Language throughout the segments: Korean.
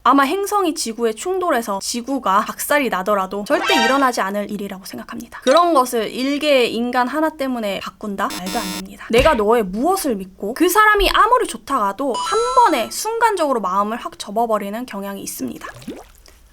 아마 행성이 지구에 충돌해서 지구가 박살이 나더라도 절대 일어나지 않을 일이라고 생각합니다. 그런 것을 일개의 인간 하나 때문에 바꾼다? 말도 안 됩니다. 내가 너의 무엇을 믿고 그 사람이 아무리 좋다가도 한 번에 순간적으로 마음을 확 접어버리는 경향이 있습니다.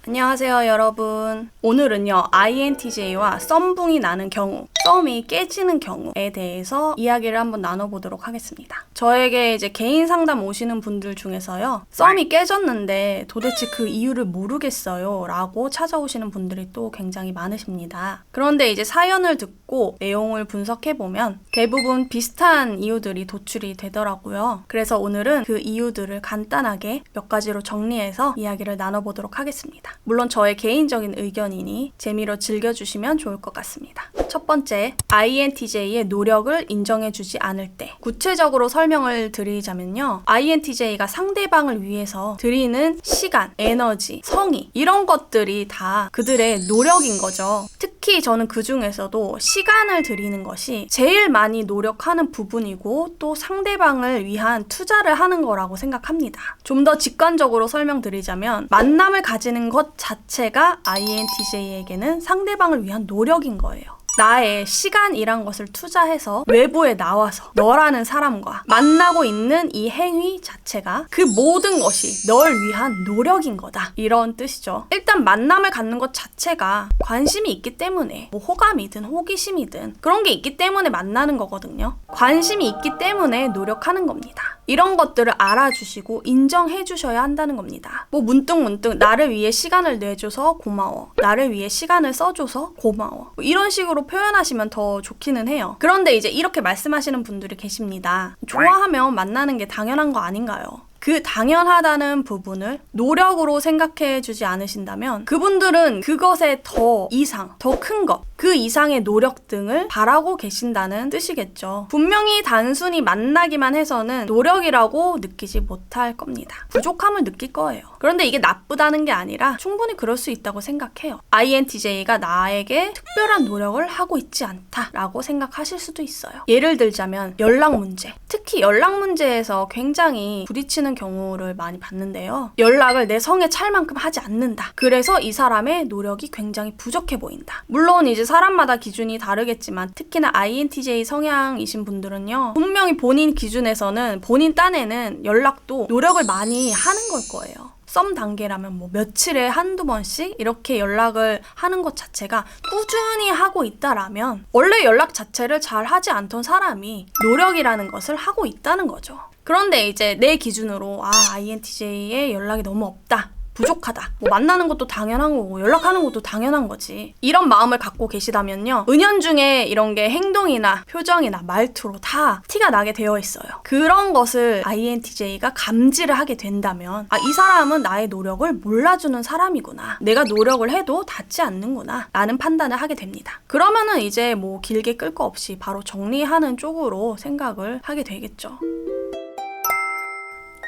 안녕하세요 여러분. 오늘은요 INTJ와 썸붕이 나는 경우, 썸이 깨지는 경우에 대해서 이야기를 한번 나눠보도록 하겠습니다. 저에게 이제 개인 상담 오시는 분들 중에서요 썸이 깨졌는데 도대체 그 이유를 모르겠어요 라고 찾아오시는 분들이 또 굉장히 많으십니다. 그런데 이제 사연을 듣고 내용을 분석해보면 대부분 비슷한 이유들이 도출이 되더라고요. 그래서 오늘은 그 이유들을 간단하게 몇 가지로 정리해서 이야기를 나눠보도록 하겠습니다. 물론 저의 개인적인 의견이니 재미로 즐겨주시면 좋을 것 같습니다. 첫 번째, INTJ의 노력을 인정해주지 않을 때. 구체적으로 설명을 드리자면요. INTJ가 상대방을 위해서 드리는 시간, 에너지, 성의 이런 것들이 다 그들의 노력인 거죠. 특히 저는 그 중에서도 시간을 드리는 것이 제일 많이 노력하는 부분이고 또 상대방을 위한 투자를 하는 거라고 생각합니다. 좀 더 직관적으로 설명드리자면 만남을 가지는 것 자체가 INTJ에게는 상대방을 위한 노력인 거예요. 나의 시간이란 것을 투자해서 외부에 나와서 너라는 사람과 만나고 있는 이 행위 자체가 그 모든 것이 널 위한 노력인 거다. 이런 뜻이죠. 일단 만남을 갖는 것 자체가 관심이 있기 때문에 뭐 호감이든 호기심이든 그런 게 있기 때문에 만나는 거거든요. 관심이 있기 때문에 노력하는 겁니다. 이런 것들을 알아주시고 인정해 주셔야 한다는 겁니다. 뭐 문득문득 나를 위해 시간을 내줘서 고마워. 나를 위해 시간을 써줘서 고마워. 뭐 이런 식으로 표현하시면 더 좋기는 해요. 그런데 이제 이렇게 말씀하시는 분들이 계십니다. 좋아하면 만나는 게 당연한 거 아닌가요? 그 당연하다는 부분을 노력으로 생각해 주지 않으신다면 그분들은 그것의 더 이상, 더 큰 것, 그 이상의 노력 등을 바라고 계신다는 뜻이겠죠. 분명히 단순히 만나기만 해서는 노력이라고 느끼지 못할 겁니다. 부족함을 느낄 거예요. 그런데 이게 나쁘다는 게 아니라 충분히 그럴 수 있다고 생각해요. INTJ가 나에게 특별한 노력을 하고 있지 않다라고 생각하실 수도 있어요. 예를 들자면 연락 문제. 특히 연락 문제에서 굉장히 부딪히는 경우를 많이 봤는데요. 연락을 내 성에 찰 만큼 하지 않는다. 그래서 이 사람의 노력이 굉장히 부족해 보인다. 물론 이제 사람마다 기준이 다르겠지만 특히나 INTJ 성향이신 분들은요. 분명히 본인 기준에서는 본인 딴에는 연락도 노력을 많이 하는 걸 거예요. 썸 단계라면 뭐 며칠에 한두 번씩 이렇게 연락을 하는 것 자체가 꾸준히 하고 있다라면 원래 연락 자체를 잘 하지 않던 사람이 노력이라는 것을 하고 있다는 거죠. 그런데 이제 내 기준으로 INTJ의 연락이 너무 없다. 부족하다. 뭐 만나는 것도 당연한 거고 연락하는 것도 당연한 거지. 이런 마음을 갖고 계시다면요. 은연중에 이런 게 행동이나 표정이나 말투로 다 티가 나게 되어 있어요. 그런 것을 INTJ가 감지를 하게 된다면 이 사람은 나의 노력을 몰라주는 사람이구나. 내가 노력을 해도 닿지 않는구나. 라는 판단을 하게 됩니다. 그러면은 이제 뭐 길게 끌 거 없이 바로 정리하는 쪽으로 생각을 하게 되겠죠.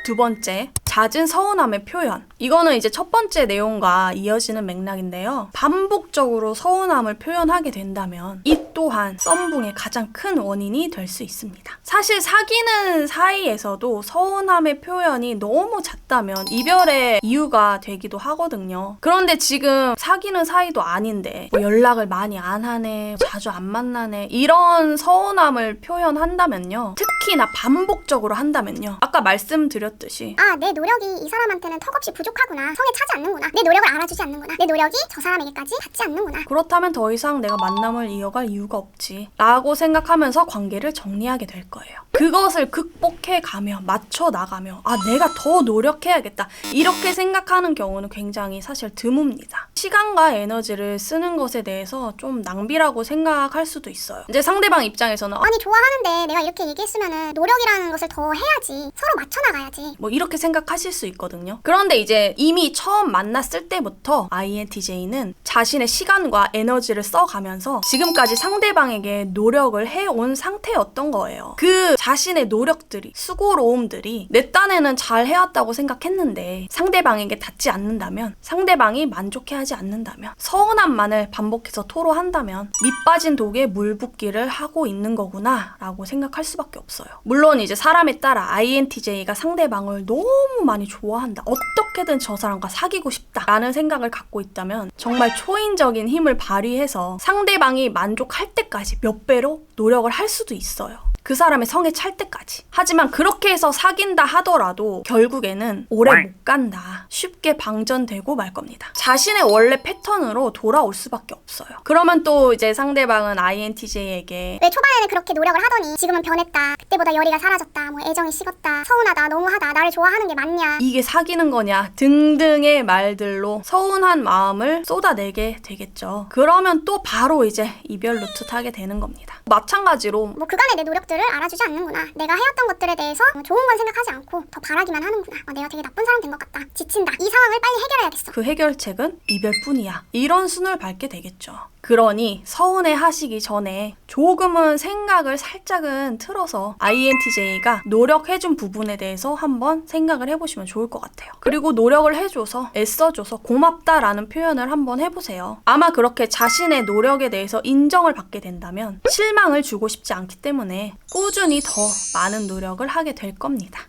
두 번째, 잦은 서운함의 표현. 이거는 이제 첫 번째 내용과 이어지는 맥락인데요. 반복적으로 서운함을 표현하게 된다면 이 또한 썸붕의 가장 큰 원인이 될 수 있습니다. 사실 사귀는 사이에서도 서운함의 표현이 너무 잦다면 이별의 이유가 되기도 하거든요. 그런데 지금 사귀는 사이도 아닌데 뭐 연락을 많이 안 하네, 자주 안 만나네 이런 서운함을 표현한다면요. 특히나 반복적으로 한다면요. 아까 말씀드렸듯이 내 노력이 이 사람한테는 턱없이 부족하구나. 성에 차지 않는구나. 내 노력을 알아주지 않는구나. 내 노력이 저 사람에게까지 닿지 않는구나. 그렇다면 더 이상 내가 만남을 이어갈 이유가 없지 라고 생각하면서 관계를 정리하게 될 거예요. 그것을 극복해가며 맞춰나가며 내가 더 노력해야겠다 이렇게 생각하는 경우는 굉장히 사실 드뭅니다. 시간과 에너지를 쓰는 것에 대해서 좀 낭비라고 생각할 수도 있어요. 이제 상대방 입장에서는 아니 좋아하는데 내가 이렇게 얘기했으면은 노력이라는 것을 더 해야지. 서로 맞춰나가야지. 뭐 이렇게 생각하실 수 있거든요. 그런데 이제 이미 처음 만났을 때부터 INTJ는 자신의 시간과 에너지를 써가면서 지금까지 상대방에게 노력을 해온 상태였던 거예요. 그 자신의 노력들이, 수고로움들이 내 딴에는 잘 해왔다고 생각했는데 상대방에게 닿지 않는다면 상대방이 만족해하지 하지 않는다면, 서운함만을 반복해서 토로한다면 밑 빠진 독에 물 붓기를 하고 있는 거구나 라고 생각할 수밖에 없어요. 물론 이제 사람에 따라 INTJ가 상대방을 너무 많이 좋아한다, 어떻게든 저 사람과 사귀고 싶다 라는 생각을 갖고 있다면 정말 초인적인 힘을 발휘해서 상대방이 만족할 때까지 몇 배로 노력을 할 수도 있어요. 그 사람의 성에 찰 때까지. 하지만 그렇게 해서 사귄다 하더라도 결국에는 오래 못 간다, 쉽게 방전되고 말 겁니다. 자신의 원래 패턴으로 돌아올 수밖에 없어요. 그러면 또 이제 상대방은 INTJ에게 왜 초반에는 그렇게 노력을 하더니 지금은 변했다, 그때보다 열의가 사라졌다, 뭐 애정이 식었다, 서운하다, 너무하다, 나를 좋아하는 게 맞냐, 이게 사귀는 거냐 등등의 말들로 서운한 마음을 쏟아내게 되겠죠. 그러면 또 바로 이제 이별 루트 타게 되는 겁니다. 마찬가지로 뭐 그간의 내 노력들을 알아주지 않는구나, 내가 해왔던 것들에 대해서 좋은 건 생각하지 않고 더 바라기만 하는구나, 내가 되게 나쁜 사람 된 것 같다, 지친다, 이 상황을 빨리 해결해야겠어. 그 해결책은 이별뿐이야, 이런 순을 밟게 되겠죠. 그러니 서운해 하시기 전에 조금은 생각을 살짝은 틀어서 INTJ가 노력해준 부분에 대해서 한번 생각을 해보시면 좋을 것 같아요. 그리고 노력을 해줘서, 애써줘서 고맙다라는 표현을 한번 해보세요. 아마 그렇게 자신의 노력에 대해서 인정을 받게 된다면 실망을 주고 싶지 않기 때문에 꾸준히 더 많은 노력을 하게 될 겁니다.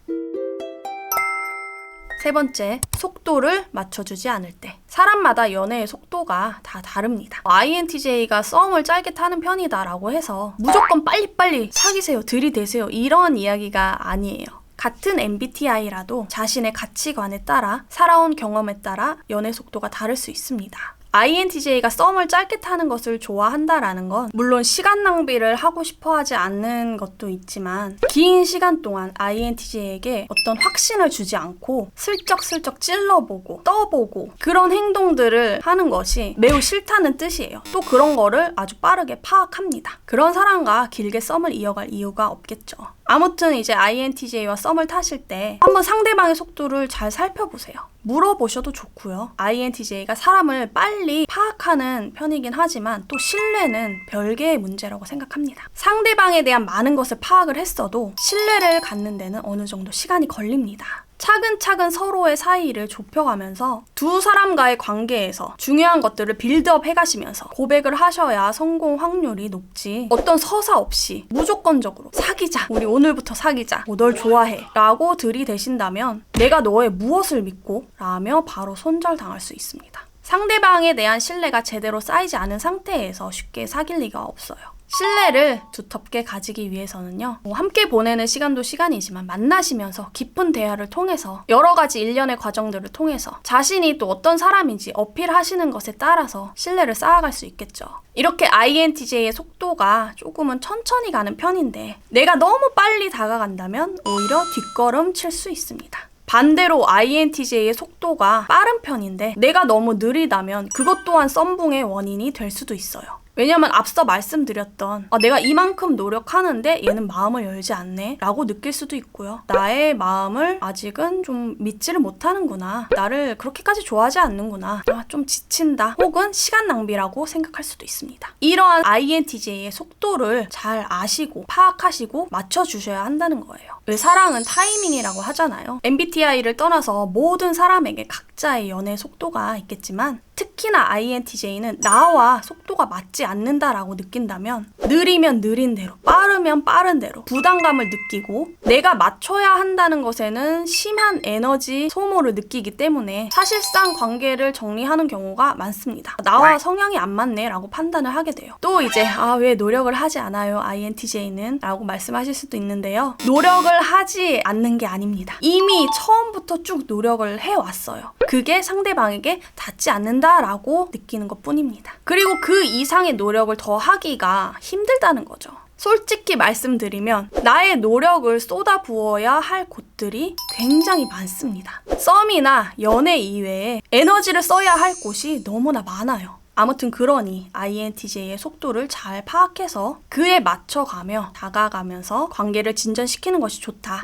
세 번째, 속도를 맞춰주지 않을 때. 사람마다 연애의 속도가 다 다릅니다. INTJ가 썸을 짧게 타는 편이다라고 해서 무조건 빨리빨리 사귀세요, 들이대세요, 이런 이야기가 아니에요. 같은 MBTI라도 자신의 가치관에 따라, 살아온 경험에 따라 연애 속도가 다를 수 있습니다. INTJ가 썸을 짧게 타는 것을 좋아한다라는 건 물론 시간 낭비를 하고 싶어 하지 않는 것도 있지만, 긴 시간 동안 INTJ에게 어떤 확신을 주지 않고 슬쩍슬쩍 찔러보고 떠보고 그런 행동들을 하는 것이 매우 싫다는 뜻이에요. 또 그런 거를 아주 빠르게 파악합니다. 그런 사람과 길게 썸을 이어갈 이유가 없겠죠. 아무튼 이제 INTJ와 썸을 타실 때 한번 상대방의 속도를 잘 살펴보세요. 물어보셔도 좋고요. INTJ가 사람을 빨리 파악하는 편이긴 하지만 또 신뢰는 별개의 문제라고 생각합니다. 상대방에 대한 많은 것을 파악을 했어도 신뢰를 갖는 데는 어느 정도 시간이 걸립니다. 차근차근 서로의 사이를 좁혀가면서 두 사람과의 관계에서 중요한 것들을 빌드업 해가시면서 고백을 하셔야 성공 확률이 높지, 어떤 서사 없이 무조건적으로 사귀자, 우리 오늘부터 사귀자, 널 좋아해 라고 들이대신다면 내가 너의 무엇을 믿고? 라며 바로 손절당할 수 있습니다. 상대방에 대한 신뢰가 제대로 쌓이지 않은 상태에서 쉽게 사귈 리가 없어요. 신뢰를 두텁게 가지기 위해서는요, 함께 보내는 시간도 시간이지만 만나시면서 깊은 대화를 통해서 여러 가지 일련의 과정들을 통해서 자신이 또 어떤 사람인지 어필하시는 것에 따라서 신뢰를 쌓아갈 수 있겠죠. 이렇게 INTJ의 속도가 조금은 천천히 가는 편인데 내가 너무 빨리 다가간다면 오히려 뒷걸음 칠 수 있습니다. 반대로 INTJ의 속도가 빠른 편인데 내가 너무 느리다면 그것 또한 썸붕의 원인이 될 수도 있어요. 왜냐면 앞서 말씀드렸던 내가 이만큼 노력하는데 얘는 마음을 열지 않네 라고 느낄 수도 있고요. 나의 마음을 아직은 좀 믿지를 못하는구나, 나를 그렇게까지 좋아하지 않는구나, 좀 지친다, 혹은 시간 낭비라고 생각할 수도 있습니다. 이러한 INTJ의 속도를 잘 아시고 파악하시고 맞춰주셔야 한다는 거예요. 왜 사랑은 타이밍이라고 하잖아요. MBTI를 떠나서 모든 사람에게 각자의 연애 속도가 있겠지만 특히나 INTJ는 나와 속도가 맞지 않는다라고 느낀다면 느리면 느린 대로, 빠르면 빠른 대로 부담감을 느끼고 내가 맞춰야 한다는 것에는 심한 에너지 소모를 느끼기 때문에 사실상 관계를 정리하는 경우가 많습니다. 나와 성향이 안 맞네 라고 판단을 하게 돼요. 또 이제 왜 노력을 하지 않아요 INTJ는? 라고 말씀하실 수도 있는데요. 노력을 하지 않는 게 아닙니다. 이미 처음부터 쭉 노력을 해왔어요. 그게 상대방에게 닿지 않는다 라고 느끼는 것 뿐입니다. 그리고 그 이상의 노력을 더 하기가 힘들다는 거죠. 솔직히 말씀드리면 나의 노력을 쏟아부어야 할 곳들이 굉장히 많습니다. 썸이나 연애 이외에 에너지를 써야 할 곳이 너무나 많아요. 아무튼 그러니 INTJ의 속도를 잘 파악해서 그에 맞춰가며 다가가면서 관계를 진전시키는 것이 좋다.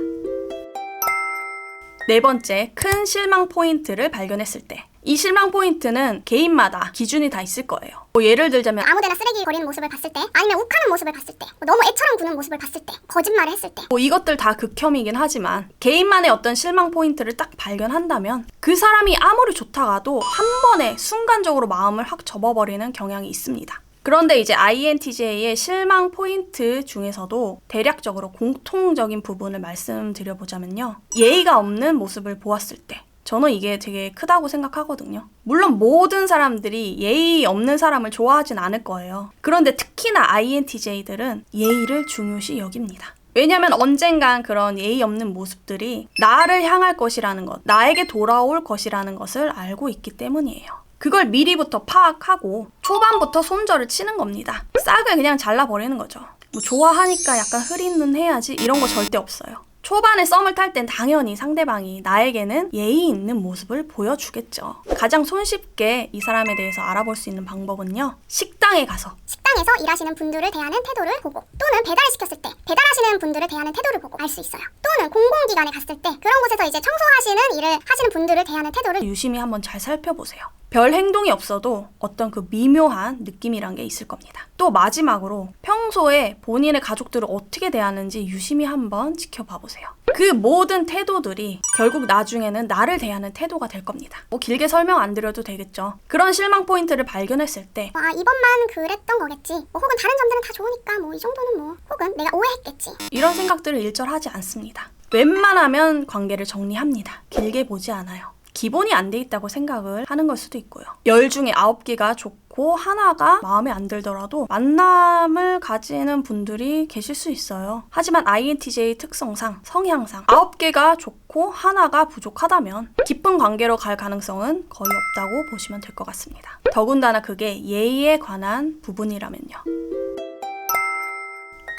네 번째, 큰 실망 포인트를 발견했을 때. 이 실망 포인트는 개인마다 기준이 다 있을 거예요. 뭐 예를 들자면 아무데나 쓰레기 버리는 모습을 봤을 때, 아니면 욱하는 모습을 봤을 때, 너무 애처럼 구는 모습을 봤을 때, 거짓말을 했을 때, 뭐 이것들 다 극혐이긴 하지만 개인만의 어떤 실망 포인트를 딱 발견한다면 그 사람이 아무리 좋다가도 한 번에 순간적으로 마음을 확 접어버리는 경향이 있습니다. 그런데 이제 INTJ의 실망 포인트 중에서도 대략적으로 공통적인 부분을 말씀드려보자면요. 예의가 없는 모습을 보았을 때 저는 이게 되게 크다고 생각하거든요. 물론 모든 사람들이 예의 없는 사람을 좋아하진 않을 거예요. 그런데 특히나 INTJ들은 예의를 중요시 여깁니다. 왜냐면 언젠간 그런 예의 없는 모습들이 나를 향할 것이라는 것, 나에게 돌아올 것이라는 것을 알고 있기 때문이에요. 그걸 미리부터 파악하고 초반부터 손절을 치는 겁니다. 싹을 그냥 잘라버리는 거죠. 뭐 좋아하니까 약간 흐린 눈 해야지 이런 거 절대 없어요. 초반에 썸을 탈 땐 당연히 상대방이 나에게는 예의 있는 모습을 보여주겠죠. 가장 손쉽게 이 사람에 대해서 알아볼 수 있는 방법은요. 식당에 가서 식당에서 일하시는 분들을 대하는 태도를 보고, 또는 배달을 시켰을 때 배달하시는 분들을 대하는 태도를 보고 알 수 있어요. 또는 공공기관에 갔을 때 그런 곳에서 이제 청소하시는 일을 하시는 분들을 대하는 태도를 유심히 한번 잘 살펴보세요. 별 행동이 없어도 어떤 그 미묘한 느낌이란 게 있을 겁니다. 또 마지막으로 평소에 본인의 가족들을 어떻게 대하는지 유심히 한번 지켜봐 보세요. 그 모든 태도들이 결국 나중에는 나를 대하는 태도가 될 겁니다. 뭐 길게 설명 안 드려도 되겠죠. 그런 실망 포인트를 발견했을 때 아, 이번만 그랬던 거겠지, 뭐 혹은 다른 점들은 다 좋으니까 뭐 이 정도는 뭐, 혹은 내가 오해했겠지, 이런 생각들을 일절하지 않습니다. 웬만하면 관계를 정리합니다. 길게 보지 않아요. 기본이 안 돼 있다고 생각을 하는 걸 수도 있고요. 10 중에 9개가 좋고 하나가 마음에 안 들더라도 만남을 가지는 분들이 계실 수 있어요. 하지만 INTJ 특성상, 성향상 9개가 좋고 하나가 부족하다면 깊은 관계로 갈 가능성은 거의 없다고 보시면 될 것 같습니다. 더군다나 그게 예의에 관한 부분이라면요.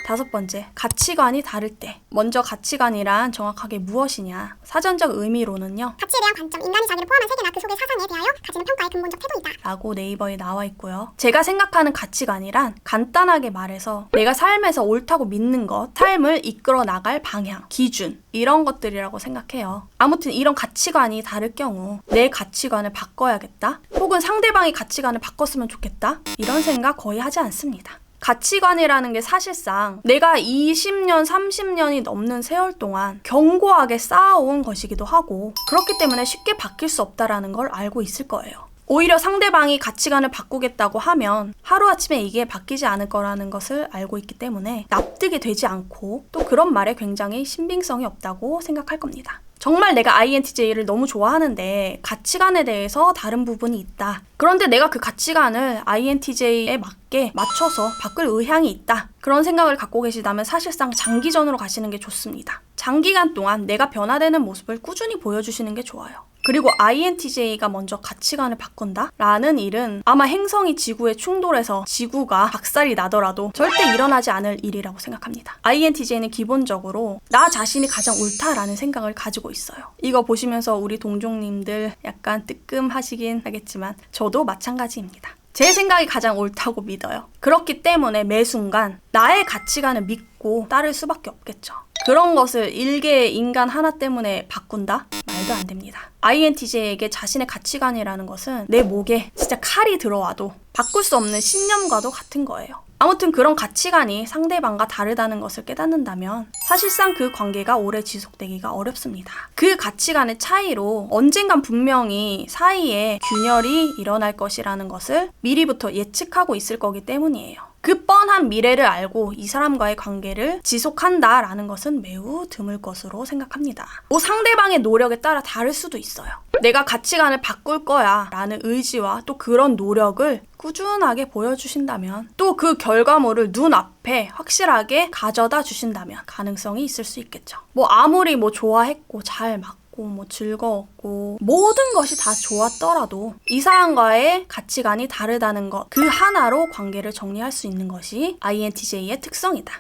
5번째, 가치관이 다를 때. 먼저 가치관이란 정확하게 무엇이냐? 사전적 의미로는요. 가치에 대한 관점, 인간이 자기를 포함한 세계나 그 속의 사상에 대하여 가지는 평가의 근본적 태도이다 라고 네이버에 나와 있고요. 제가 생각하는 가치관이란 간단하게 말해서 내가 삶에서 옳다고 믿는 것, 삶을 이끌어 나갈 방향, 기준 이런 것들이라고 생각해요. 아무튼 이런 가치관이 다를 경우 내 가치관을 바꿔야겠다? 혹은 상대방의 가치관을 바꿨으면 좋겠다? 이런 생각 거의 하지 않습니다. 가치관이라는 게 사실상 내가 20년, 30년이 넘는 세월 동안 견고하게 쌓아온 것이기도 하고 그렇기 때문에 쉽게 바뀔 수 없다는 걸 알고 있을 거예요. 오히려 상대방이 가치관을 바꾸겠다고 하면 하루아침에 이게 바뀌지 않을 거라는 것을 알고 있기 때문에 납득이 되지 않고 또 그런 말에 굉장히 신빙성이 없다고 생각할 겁니다. 정말 내가 INTJ를 너무 좋아하는데 가치관에 대해서 다른 부분이 있다. 그런데 내가 그 가치관을 INTJ에 맞게 맞춰서 바꿀 의향이 있다. 그런 생각을 갖고 계시다면 사실상 장기전으로 가시는 게 좋습니다. 장기간 동안 내가 변화되는 모습을 꾸준히 보여주시는 게 좋아요. 그리고 INTJ가 먼저 가치관을 바꾼다? 라는 일은 아마 행성이 지구에 충돌해서 지구가 박살이 나더라도 절대 일어나지 않을 일이라고 생각합니다. INTJ는 기본적으로 나 자신이 가장 옳다라는 생각을 가지고 있어요. 이거 보시면서 우리 동종님들 약간 뜨끔하시긴 하겠지만 저도 마찬가지입니다. 제 생각이 가장 옳다고 믿어요. 그렇기 때문에 매 순간 나의 가치관을 믿고 따를 수밖에 없겠죠. 그런 것을 일개의 인간 하나 때문에 바꾼다? 말도 안 됩니다. INTJ에게 자신의 가치관이라는 것은 내 목에 진짜 칼이 들어와도 바꿀 수 없는 신념과도 같은 거예요. 아무튼 그런 가치관이 상대방과 다르다는 것을 깨닫는다면 사실상 그 관계가 오래 지속되기가 어렵습니다. 그 가치관의 차이로 언젠간 분명히 사이에 균열이 일어날 것이라는 것을 미리부터 예측하고 있을 거기 때문이에요. 그 뻔한 미래를 알고 이 사람과의 관계를 지속한다라는 것은 매우 드물 것으로 생각합니다. 뭐 상대방의 노력에 따라 다를 수도 있어요. 내가 가치관을 바꿀 거야 라는 의지와 또 그런 노력을 꾸준하게 보여주신다면 또 그 결과물을 눈앞에 확실하게 가져다 주신다면 가능성이 있을 수 있겠죠. 뭐 아무리 뭐 좋아했고 잘 맞고 뭐 즐거웠고 모든 것이 다 좋았더라도 이 사람과의 가치관이 다르다는 것 그 하나로 관계를 정리할 수 있는 것이 INTJ의 특성이다.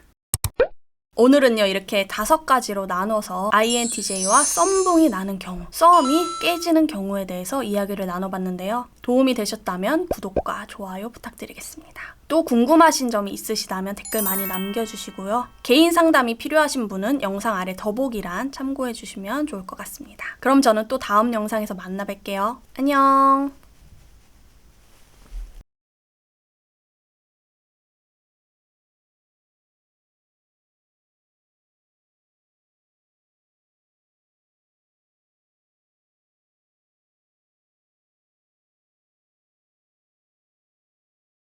오늘은요 이렇게 5가지로 나눠서 INTJ와 썸붕이 나는 경우, 썸이 깨지는 경우에 대해서 이야기를 나눠봤는데요. 도움이 되셨다면 구독과 좋아요 부탁드리겠습니다. 또 궁금하신 점이 있으시다면 댓글 많이 남겨주시고요. 개인 상담이 필요하신 분은 영상 아래 더보기란 참고해주시면 좋을 것 같습니다. 그럼 저는 또 다음 영상에서 만나 뵐게요. 안녕.